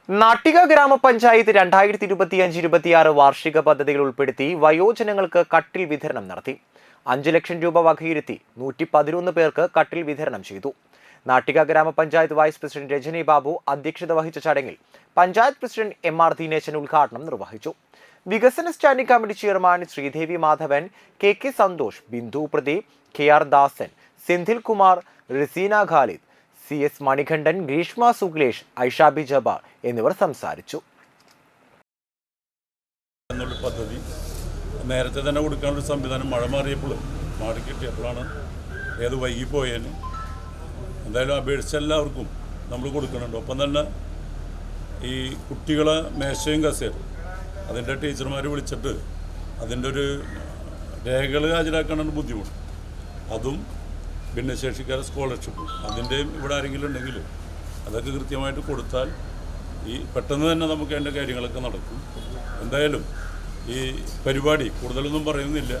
നാട്ടിക ഗ്രാമപഞ്ചായത്ത് 2025-26 വാർഷിക പദ്ധതികൾ ഉൾപ്പെടുത്തി വയോജനങ്ങൾക്ക് കട്ടിൽ വിതരണം നടത്തി. 5 ലക്ഷം രൂപ വകയിരുത്തി 111 പേർക്ക് കട്ടിൽ വിതരണം ചെയ്തു. നാട്ടിക ഗ്രാമപഞ്ചായത്ത് വൈസ് പ്രസിഡന്റ് രജനി ബാബു അധ്യക്ഷത വഹിച്ച ചടങ്ങിൽ പഞ്ചായത്ത് പ്രസിഡന്റ് എം.ആർ. ദിനേശൻ ഉദ്ഘാടനം നിർവഹിച്ചു. വികസന standing committee chairman Sreedevi Madhavan, K Santhosh, Bindu Pradeep, K R. Dasan, Senthil Kumar, Rizeena Khalid, CS Manikandan, Greeshma Suglesh, Aishabi Jabbar എന്നിവർ സംസാരിച്ചു. പദ്ധതി നേരത്തെ തന്നെ കൊടുക്കാനുള്ള സംവിധാനം മഴ മാറിയപ്പോൾ മാറി കിട്ടിയപ്പോഴാണ് ഏത് വൈകിപ്പോയതിന് എന്തായാലും അപേക്ഷിച്ച് എല്ലാവർക്കും നമ്മൾ കൊടുക്കുന്നുണ്ട്. ഒപ്പം തന്നെ ഈ കുട്ടികളെ മേശയും കസേരയും അതിൻ്റെ ടീച്ചർമാർ വിളിച്ചിട്ട് അതിൻ്റെ ഒരു രേഖകൾ ഹാജരാക്കാനാണ് ബുദ്ധിമുട്ട്. അതും ഭിന്നശേഷിക്കാരെ സ്കോളർഷിപ്പ് അതിൻ്റെയും ഇവിടെ ആരെങ്കിലും ഉണ്ടെങ്കിൽ അതൊക്കെ കൃത്യമായിട്ട് കൊടുത്താൽ ഈ പെട്ടെന്ന് തന്നെ നമുക്ക് അതിൻ്റെ കാര്യങ്ങളൊക്കെ നടക്കും. എന്തായാലും ഈ പരിപാടി കൂടുതലൊന്നും പറയുന്നില്ല.